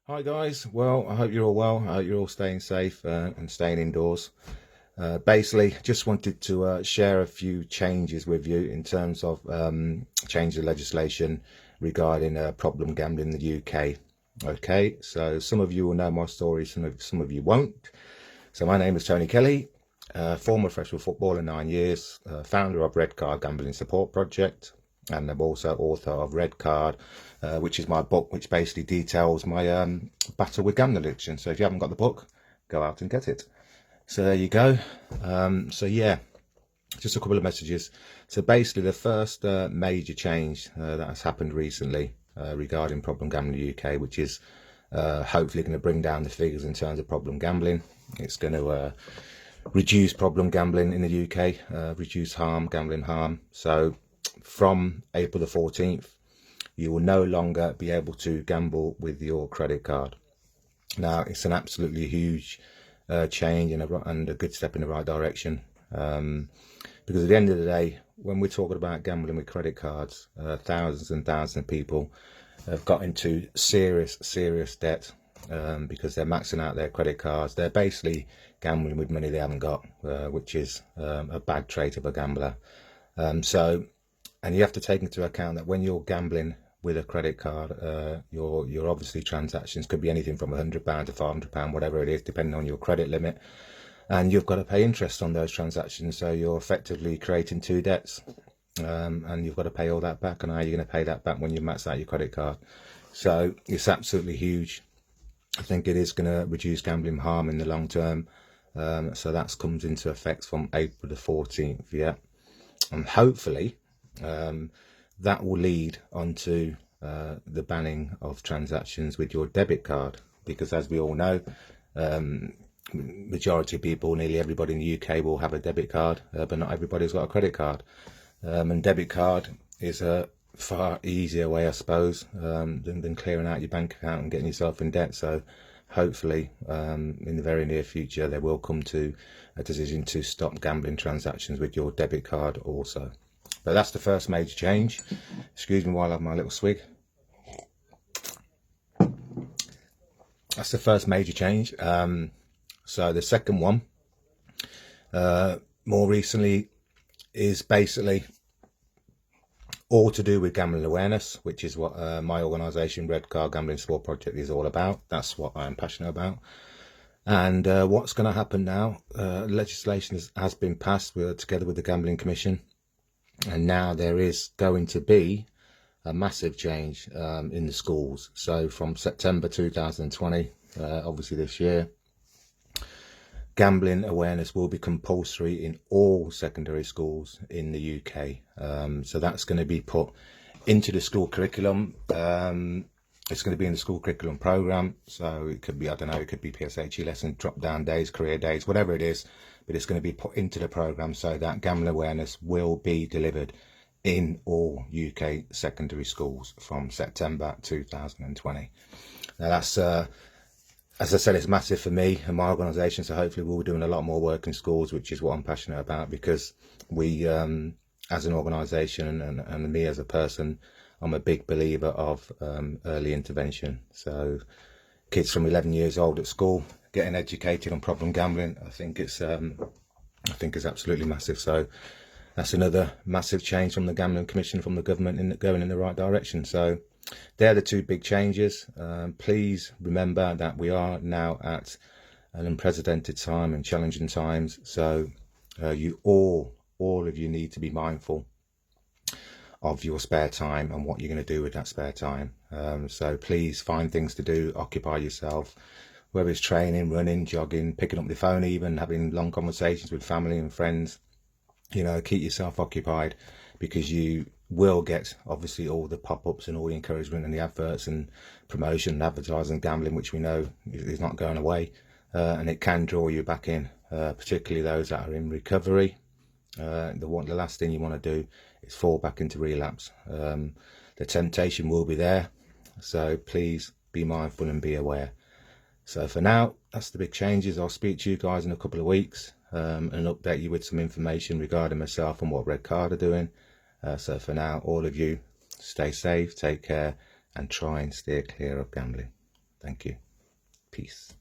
Hi guys, well I hope you're all well. I hope you're all staying safe and staying indoors. Basically just wanted to share a few changes with you in terms of change of legislation regarding problem gambling in the UK. Okay, so some of you will know my story, some of you won't. So my name is Tony Kelly, former professional footballer, 9 years, founder of Red Card Gambling Support Project, and I'm also author of Red Card, which is my book, which basically details my battle with gambling addiction. So if you haven't got the book, go out and get it. So there you go. So yeah, just a couple of messages. So basically, the first major change that has happened recently regarding problem gambling in the UK, which is hopefully going to bring down the figures in terms of problem gambling. It's going to reduce problem gambling in the UK, reduce gambling harm. So from April the 14th, you will no longer be able to gamble with your credit card. Now, it's an absolutely huge change and a good step in the right direction. Because at the end of the day, when we're talking about gambling with credit cards, thousands and thousands of people have got into serious debt because they're maxing out their credit cards. They're basically gambling with money they haven't got, which is a bad trait of a gambler. And you have to take into account that when you're gambling with a credit card, your obviously transactions could be anything from £100 to £500, whatever it is, depending on your credit limit. And you've got to pay interest on those transactions. So you're effectively creating two debts. And you've got to pay all that back. And how are you going to pay that back when you max out your credit card? So it's absolutely huge. I think it is going to reduce gambling harm in the long term. So that comes into effect from April the 14th. Yeah. And hopefully that will lead onto the banning of transactions with your debit card. Because as we all know, majority of people, nearly everybody in the UK will have a debit card, but not everybody's got a credit card. And debit card is a far easier way, I suppose, than clearing out your bank account and getting yourself in debt. So hopefully in the very near future there will come to a decision to stop gambling transactions with your debit card also. But that's the first major change. Excuse me while I have my little swig. That's the first major change. So the second one, more recently, is basically all to do with gambling awareness, which is what my organisation, Red Card Gambling Support Project, is all about. That's what I'm passionate about. And what's going to happen now, legislation has been passed together with the Gambling Commission. And now there is going to be a massive change in the schools. So from September 2020, obviously this year, gambling awareness will be compulsory in all secondary schools in the UK. So that's going to be put into the school curriculum. It's going to be in the school curriculum program. So it could be, I don't know, it could be PSHE lessons, drop down days, career days, whatever it is. But it's going to be put into the program so that gambling awareness will be delivered in all UK secondary schools from September 2020. Now that's as I said, it's massive for me and my organisation, so hopefully we'll be doing a lot more work in schools, which is what I'm passionate about, because we, as an organisation and me as a person, I'm a big believer of early intervention. So kids from 11 years old at school getting educated on problem gambling, I think it's absolutely massive. So that's another massive change from the Gambling Commission, from the government, going in the right direction. So they're the two big changes. Please remember that we are now at an unprecedented time and challenging times. So you all of you need to be mindful of your spare time and what you're going to do with that spare time. So please find things to do, occupy yourself, whether it's training, running, jogging, picking up the phone, even having long conversations with family and friends. You know, keep yourself occupied, because you will get obviously all the pop-ups and all the encouragement and the adverts and promotion and advertising gambling, which we know is not going away, and it can draw you back in, particularly those that are in recovery. The last thing you want to do is fall back into relapse. The temptation will be there, so please be mindful and be aware. So for now, that's the big changes. I'll speak to you guys in a couple of weeks and update you with some information regarding myself and what Red Card are doing. So for now, all of you, stay safe, take care, and try and steer clear of gambling. Thank you. Peace.